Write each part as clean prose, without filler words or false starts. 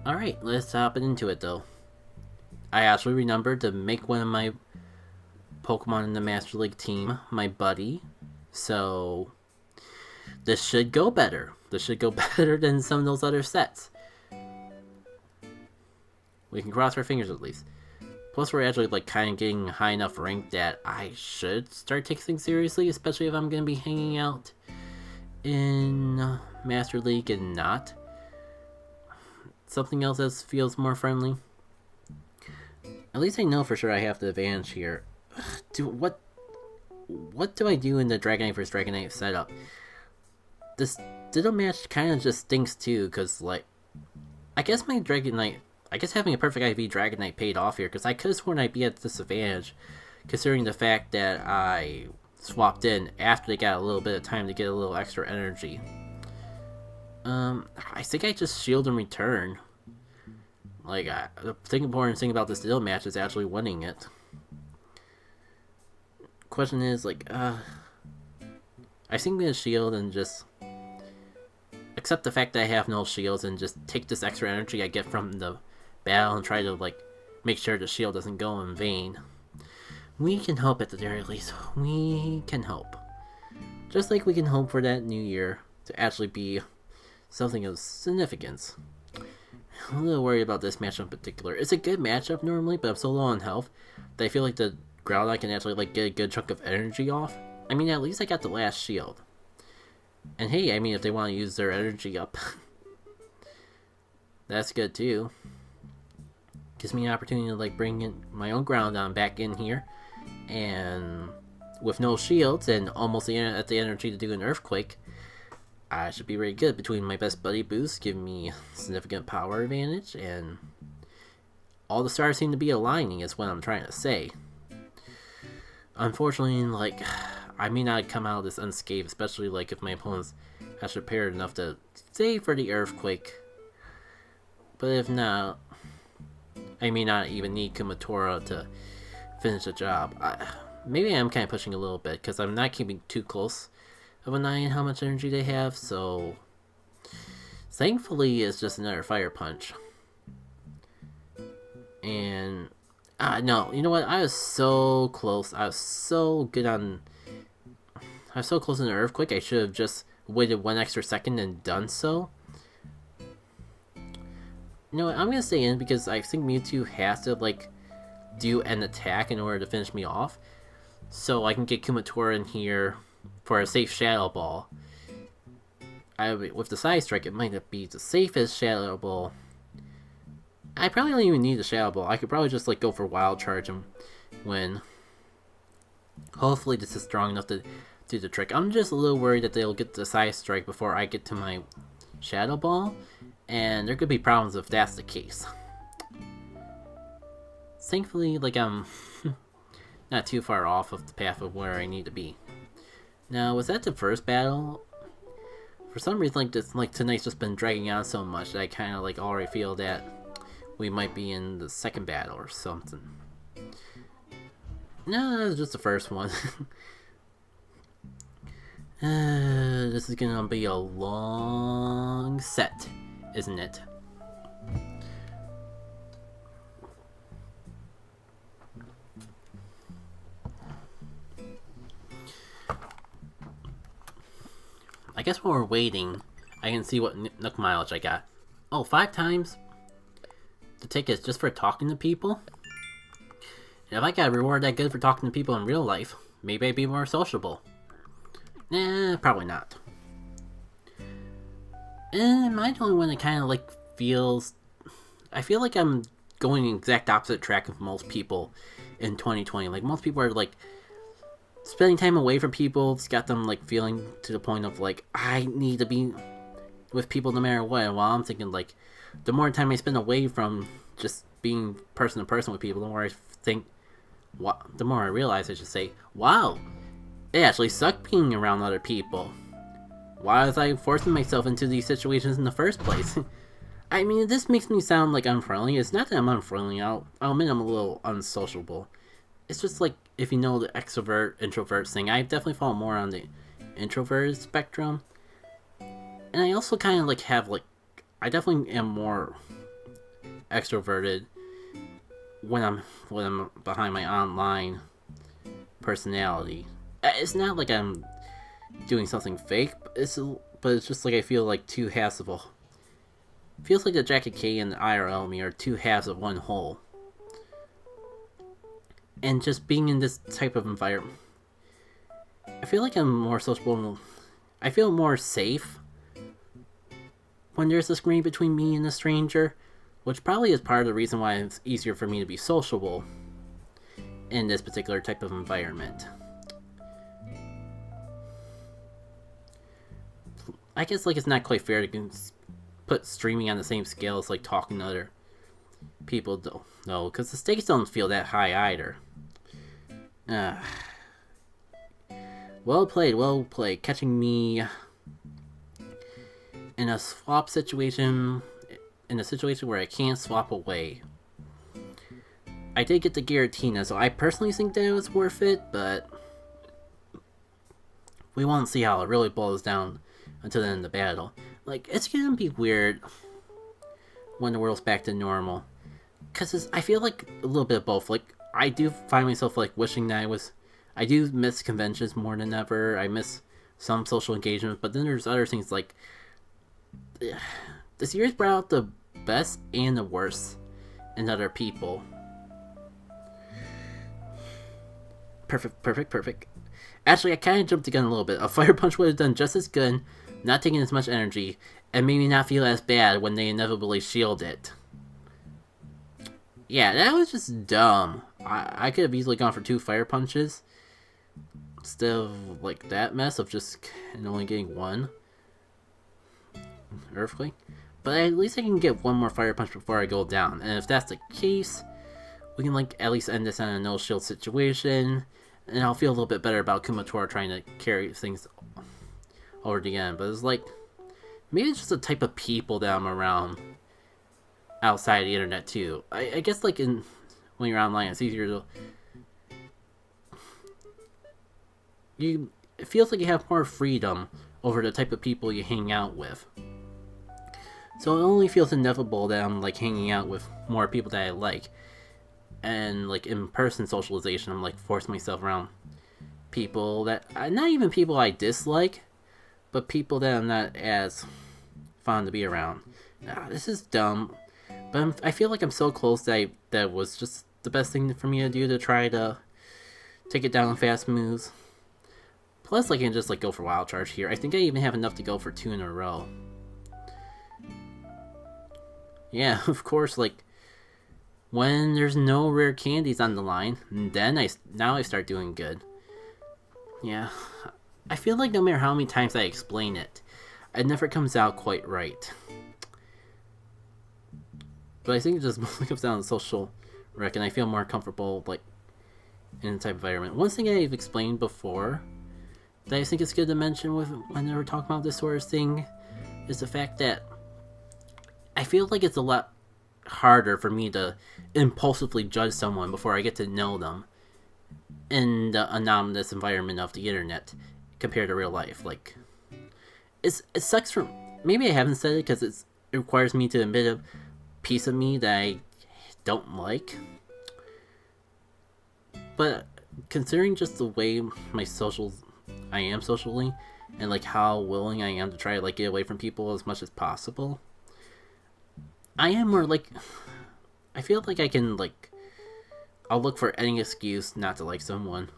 Alright, let's hop into it though. I actually remembered to make one of my Pokemon in the Master League team my buddy. So, this should go better. This should go better than some of those other sets. We can cross our fingers at least. Plus, we're actually like kind of getting high enough rank that I should start taking things seriously, especially if I'm going to be hanging out in Master League and not something else that feels more friendly. At least I know for sure I have the advantage here. What do I do in the Dragonite vs Dragonite setup? This Ditto match kind of just stinks too, because like, I guess having a perfect IV Dragonite paid off here, because I could have sworn I'd be at disadvantage, considering the fact that I swapped in after they got a little bit of time to get a little extra energy. I think I just shield and return. Like, the important thing about this Ditto match is actually winning it. Question is, like, I think I'm gonna shield and just accept the fact that I have no shields and just take this extra energy I get from the battle and try to, like, make sure the shield doesn't go in vain. We can hope at the very least. We can hope. Just like we can hope for that new year to actually be something of significance. I'm a little worried about this matchup in particular. It's a good matchup normally, but I'm so low on health that I feel like the Groudon can actually like get a good chunk of energy off. I mean, at least I got the last shield. And hey, I mean, if they want to use their energy up, that's good too. Gives me an opportunity to like bring in my own Groudon back in here, and with no shields and almost at the energy to do an Earthquake, I should be really good. Between my best buddy boost, give me significant power advantage, and all the stars seem to be aligning is what I'm trying to say. Unfortunately, like, I may not come out of this unscathed, especially like if my opponent's actually prepared enough to save for the Earthquake. But if not, I may not even need Kumatora to finish the job. Maybe I am kind of pushing a little bit, because I'm not keeping too close of an eye on how much energy they have, so thankfully it's just another Fire Punch. And no, you know what? I was so close. I was so close in the Earthquake. I should have just waited 1 extra second and done so. You know what? I'm gonna stay in because I think Mewtwo has to like do an attack in order to finish me off, so I can get Kumatora in here for a safe Shadow Ball. With the Side Strike, it might not be the safest Shadow Ball. I probably don't even need the Shadow Ball. I could probably just like go for Wild Charge and win. Hopefully this is strong enough to do the trick. I'm just a little worried that they'll get the Side Strike before I get to my Shadow Ball, and there could be problems if that's the case. Thankfully, like, I'm not too far off of the path of where I need to be. Now, was that the first battle? For some reason, tonight's just been dragging on so much that I kind of like already feel that we might be in the second battle or something. No, that was just the first one. This is gonna be a long set, isn't it? I guess while we're waiting, I can see what Nook mileage I got. Oh, 5 times the tickets just for talking to people? And if I got a reward that good for talking to people in real life, maybe I'd be more sociable. Nah, probably not. And am I the only one that kind of like feels... I feel like I'm going the exact opposite track of most people in 2020. Like, most people are like spending time away from people. It's got them like feeling to the point of like, I need to be with people no matter what. While I'm thinking like, the more time I spend away from just being person to person with people, the more I think, the more I realize I should say, wow, it actually sucked being around other people. Why was I forcing myself into these situations in the first place? I mean, this makes me sound like unfriendly. It's not that I'm unfriendly. I'll admit I'm a little unsociable. It's just like, if you know the extrovert, introvert thing, I definitely fall more on the introverted spectrum. And I also kind of like have like, I definitely am more extroverted when I'm behind my online personality. It's not like I'm doing something fake, but it's just like I feel like two halves of a. Feels like the Jack and K and the IRL me are two halves of one whole. And just being in this type of environment, I feel like I'm more sociable. I feel more safe when there's a screen between me and a stranger, which probably is part of the reason why it's easier for me to be sociable in this particular type of environment. I guess like it's not quite fair to put streaming on the same scale as like talking to other people, though. No, because the stakes don't feel that high either. Well played. Catching me in a swap situation, in a situation where I can't swap away. I did get the Giratina, so I personally think that it was worth it, but we won't see how it really boils down until the end of the battle. Like, it's gonna be weird when the world's back to normal. Because I feel like a little bit of both. Like, I do find myself, like, wishing that I do miss conventions more than ever. I miss some social engagement. But then there's other things, like, the series brought out the best and the worst in other people. Perfect. Actually, I kind of jumped the gun a little bit. A Fire Punch would have done just as good, not taking as much energy, and made me not feel as bad when they inevitably shield it. Yeah, that was just dumb. I could have easily gone for 2 Fire Punches instead of like that mess of just only getting 1 Earthquake. But at least I can get 1 more Fire Punch before I go down. And if that's the case, we can like at least end this on a no shield situation. And I'll feel a little bit better about Kumatora trying to carry things over the end. But it's like, maybe it's just the type of people that I'm around outside the internet too. I guess like when you're online, it's easier to... It feels like you have more freedom over the type of people you hang out with. So it only feels inevitable that I'm like hanging out with more people that I like. And like in-person socialization, I'm like forcing myself around people that, not even people I dislike, but people that I'm not as fond to be around. This is dumb, but I feel like I'm so close that was just the best thing for me to do, to try to take it down in fast moves. Plus, I can just like go for Wild Charge here. I think I even have enough to go for 2 in a row. Yeah, of course, like, when there's no rare candies on the line, then I start doing good. Yeah, I feel like no matter how many times I explain it, it never comes out quite right. But I think it just mostly comes down to social rec, and I feel more comfortable like in the type of environment. One thing I've explained before that I think it's good to mention when we're talking about this sort of thing is the fact that I feel like it's a lot harder for me to impulsively judge someone before I get to know them in the anonymous environment of the internet compared to real life. Like, it sucks for... Maybe I haven't said it because it requires me to admit a piece of me that I don't like. But considering just the way I am socially, and like how willing I am to try to like get away from people as much as possible, I am more like, I feel like I can like, I'll look for any excuse not to like someone.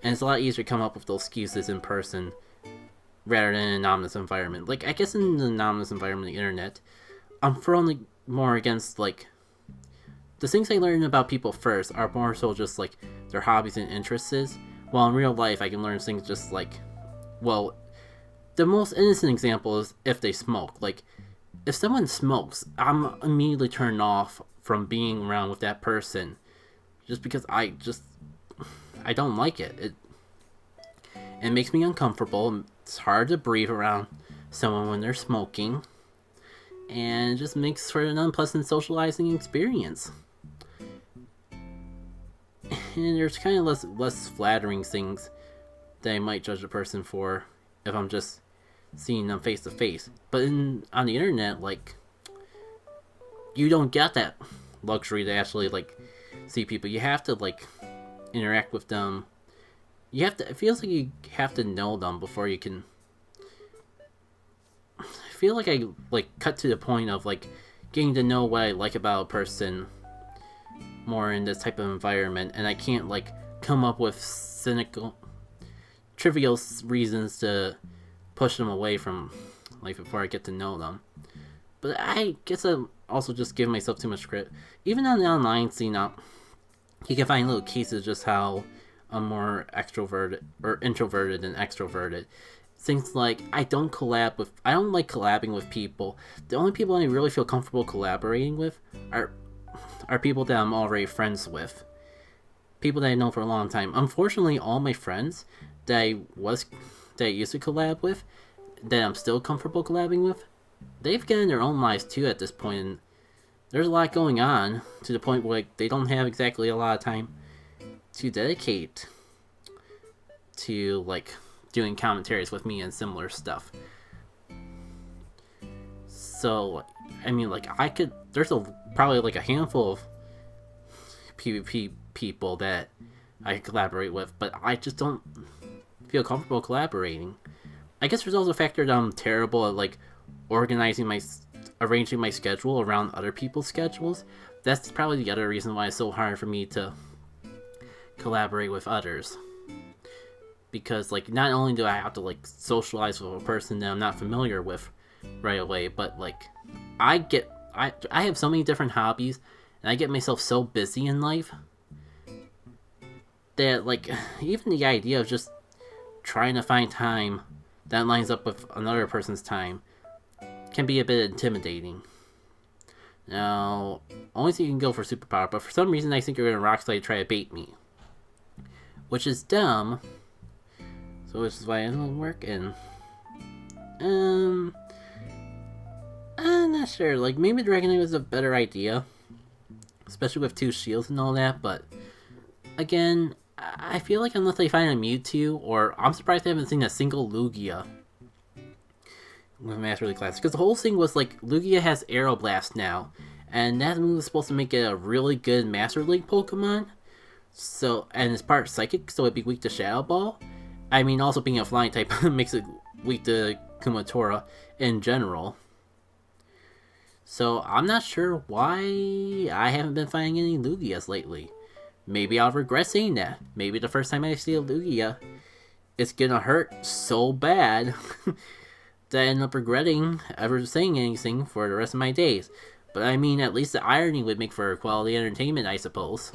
And it's a lot easier to come up with those excuses in person rather than in an anonymous environment. Like, I guess in the anonymous environment of the internet, I'm firmly more against like, the things I learn about people first are more so just like their hobbies and interests. While in real life, I can learn things just like, well, the most innocent example is if they smoke. Like, if someone smokes, I'm immediately turned off from being around with that person just because I don't like it. It makes me uncomfortable. It's hard to breathe around someone when they're smoking, and it just makes for an unpleasant socializing experience. And there's kind of less flattering things that I might judge a person for if I'm just seeing them face to face. But on the internet, like, you don't get that luxury to actually like see people. You have to like interact with them. You have to. It feels like you have to know them before you can. I feel like I like cut to the point of like getting to know what I like about a person more in this type of environment, and I can't like come up with cynical, trivial reasons to push them away from like before I get to know them. But I guess I'm also just giving myself too much credit. Even on the online scene, you can find little cases just how I'm more extroverted or introverted than extroverted. Things like I don't like collabing with people. The only people I really feel comfortable collaborating with are people that I'm already friends with. People that I know for a long time. Unfortunately, all my friends that I used to collab with, that I'm still comfortable collabing with, they've gotten their own lives too at this point, and there's a lot going on to the point where like, they don't have exactly a lot of time to dedicate to like doing commentaries with me and similar stuff. So, I mean, like there's probably like a handful of PvP people that I collaborate with, but I just don't feel comfortable collaborating. I guess there's also a factor that I'm terrible at like arranging my schedule around other people's schedules. That's probably the other reason why it's so hard for me to collaborate with others. Because like not only do I have to like socialize with a person that I'm not familiar with right away, but like I have so many different hobbies, and I get myself so busy in life that like even the idea of just trying to find time that lines up with another person's time can be a bit intimidating. Now, only thing you can go for superpower, but for some reason I think you're gonna Rockslide try to bait me, which is dumb. So which is why it doesn't work. And I'm not sure. Like maybe Dragonite was a better idea, especially with 2 shields and all that. But again, I feel like unless they find a Mewtwo, or I'm surprised I haven't seen a single Lugia with Master League Classic, because the whole thing was like Lugia has Aeroblast now, and that move is supposed to make it a really good Master League Pokemon. So, and it's part Psychic, so it'd be weak to Shadow Ball. I mean, also being a flying type makes it weak to Kumatora in general. So I'm not sure why I haven't been finding any Lugias lately. Maybe I'll regret saying that. Maybe the first time I see a Lugia, it's gonna hurt so bad that I end up regretting ever saying anything for the rest of my days. But I mean, at least the irony would make for quality entertainment, I suppose.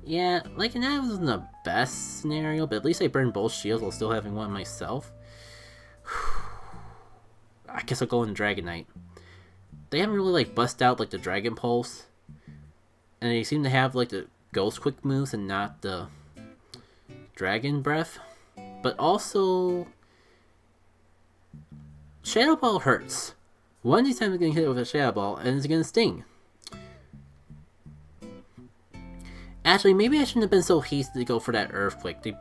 Yeah, like, that wasn't the best scenario, but at least I burned both shields while still having one myself. I guess I'll go in Dragonite. They haven't really, like, bust out, like, the Dragon Pulse. And they seem to have, like, the Ghost Quick moves and not the Dragon Breath. But also, Shadow Ball hurts. One of these times I'm going to hit it with a Shadow Ball, and it's going to sting. Actually, maybe I shouldn't have been so hasty to go for that Earthquake. They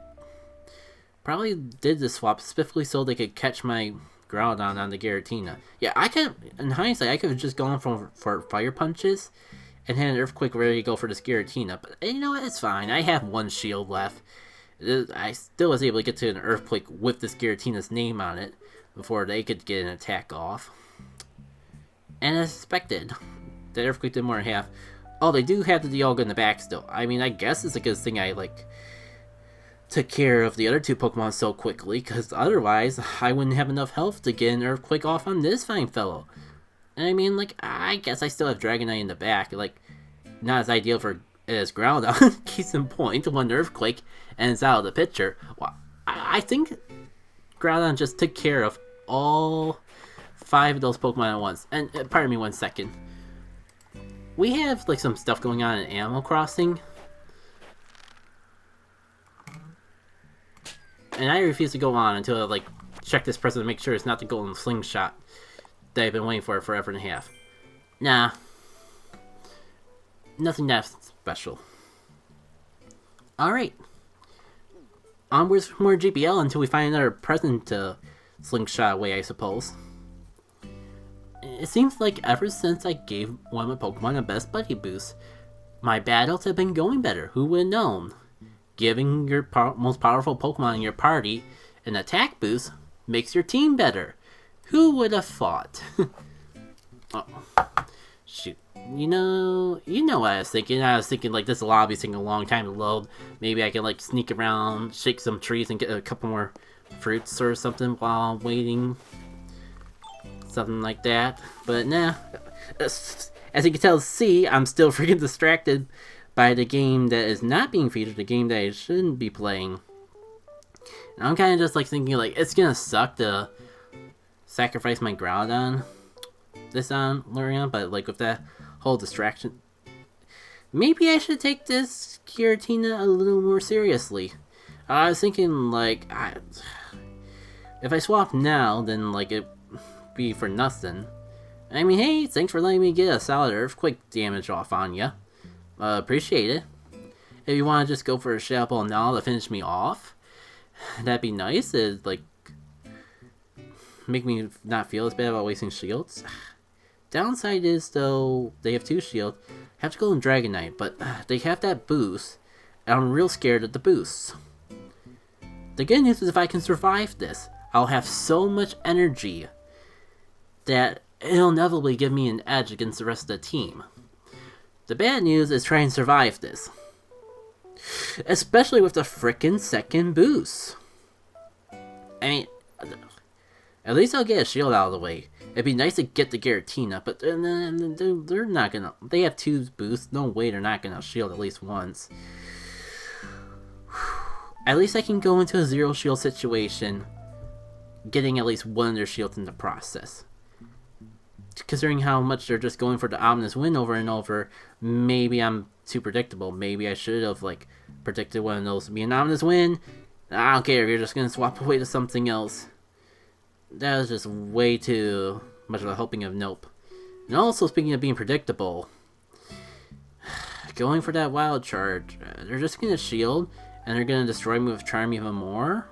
probably did this swap specifically so they could catch my Groudon on the Giratina. Yeah, I could, in hindsight, I could have just gone for Fire Punches and had an Earthquake ready to go for this Giratina. But you know what? It's fine. I have 1 shield left. I still was able to get to an Earthquake with this Giratina's name on it before they could get an attack off. And as expected, the Earthquake did more than half. Oh, they do have the Dialga in the back still. I mean, I guess it's a good thing I, like, took care of the other 2 Pokemon so quickly, because otherwise I wouldn't have enough health to get an Earthquake off on this fine fellow. And I mean, like, I guess I still have Dragonite in the back. Like, not as ideal for as Groudon. Case in point, 1 Earthquake, and it's out of the picture. Well, I think Groudon just took care of all 5 of those Pokemon at once. And, pardon me 1 second. We have, like, some stuff going on in Animal Crossing. And I refuse to go on until I, like, check this person to make sure it's not the golden slingshot that I've been waiting for forever and a half. Nah. Nothing that special. Alright. Onwards for more GBL until we find another present to slingshot away, I suppose. it seems like ever since I gave one of my Pokemon a best buddy boost, my battles have been going better. Who would have known? Giving your most powerful Pokemon in your party an attack boost makes your team better. Who would have thought? Oh, shoot. You know what I was thinking. I was thinking like this lobby's taking a long time to load. Maybe I can like sneak around, shake some trees, and get a couple more fruits or something while waiting. Something like that. But nah. As you can tell, I'm still freaking distracted by the game that is not being featured, the game that I shouldn't be playing. And I'm kind of just like thinking like it's gonna suck to sacrifice my Groudon this on Lurion, but like with that whole distraction, maybe I should take this Giratina a little more seriously. I was thinking like if I swap now, then like it be for nothing. I mean, hey, thanks for letting me get a solid earthquake damage off on ya. Appreciate it. If you want to just go for a Shadow Ball now to finish me off, that'd be nice. It'd like make me not feel as bad about wasting shields. Downside is though they have 2 shields. Have to go in Dragonite, but they have that boost, and I'm real scared of the boosts. The good news is if I can survive this, I'll have so much energy that it'll inevitably give me an edge against the rest of the team. The bad news is trying to survive this, especially with the frickin' second boost. I mean, at least I'll get a shield out of the way. It'd be nice to get the Giratina, but they're not gonna. They have 2 boosts. No way they're not gonna shield at least once. At least I can go into a 0 shield situation, getting at least one of their shields in the process. Considering how much they're just going for the ominous win over and over, maybe I'm too predictable. Maybe I should have like predicted one of those to be an ominous win. I don't care if you're just gonna swap away to something else. That was just way too much of a helping of nope. And also, speaking of being predictable, going for that wild charge, they're just gonna shield and they're gonna destroy me with Charm even more.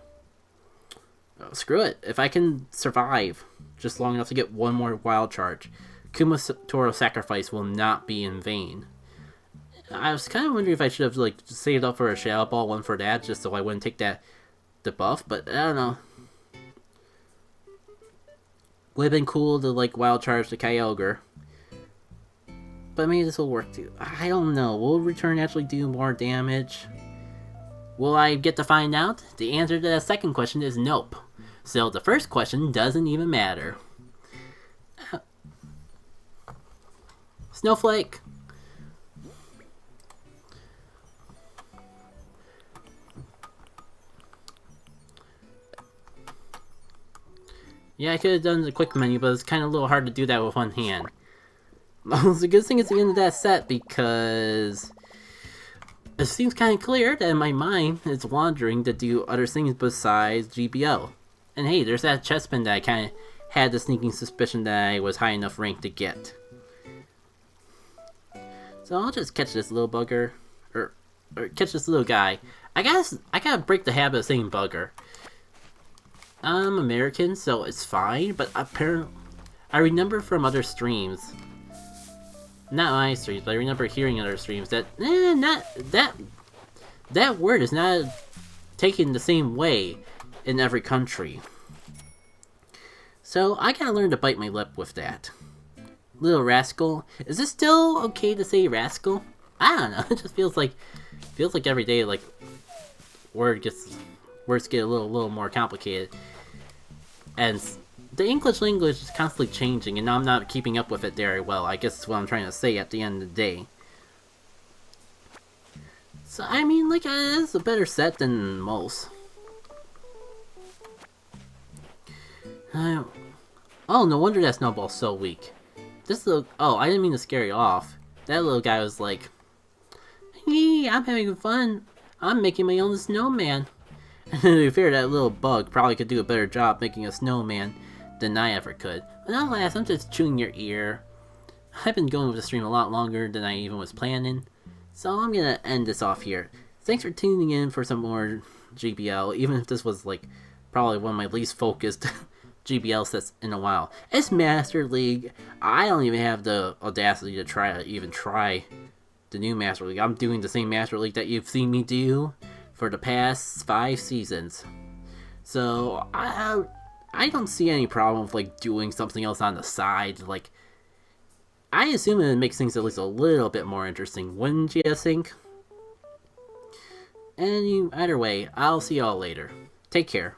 Oh, screw it. If I can survive just long enough to get one more wild charge, Kumatoro Sacrifice will not be in vain. I was kind of wondering if I should have like saved up for a Shadow Ball, one for that, just so I wouldn't take that debuff, but I don't know. Would have been cool to like wild charge the Kyogre, but maybe this will work too. I don't know. Will Return actually do more damage? Will I get to find out? The answer to that second question is nope. So the first question doesn't even matter. Snowflake. Yeah, I could have done the quick menu, but it's kind of a little hard to do that with one hand. The good thing is the end of that set, because it seems kind of clear that my mind is wandering to do other things besides GBL. And hey, there's that chest pin that I kind of had the sneaking suspicion that I was high enough rank to get. So I'll just catch this little bugger, or catch this little guy. I gotta break the habit of saying bugger. I'm American, so it's fine, but apparently, I remember from other streams, not my streams, but I remember hearing other streams that, that word is not taken the same way in every country. So I gotta learn to bite my lip with that. Little rascal. Is it still okay to say rascal? I don't know. It just feels like every day like words get a little more complicated. And the English language is constantly changing, and I'm not keeping up with it very well. I guess that's what I'm trying to say at the end of the day. So, I mean, like, it's a better set than most. Oh, no wonder that Snowball's so weak. This little... Oh, I didn't mean to scare you off. That little guy was like, "Hey, I'm having fun. I'm making my own snowman." To be fair, that little bug probably could do a better job making a snowman than I ever could. But alas, I'm just chewing your ear. I've been going with the stream a lot longer than I even was planning, so I'm gonna end this off here. Thanks for tuning in for some more GBL, even if this was like probably one of my least focused GBL sets in a while. It's Master League. I don't even have the audacity to try the new Master League. I'm doing the same Master League that you've seen me do for the past 5 seasons. So I don't see any problem with like doing something else on the side. Like, I assume it makes things at least a little bit more interesting, wouldn't you think? And either way, I'll see y'all later. Take care.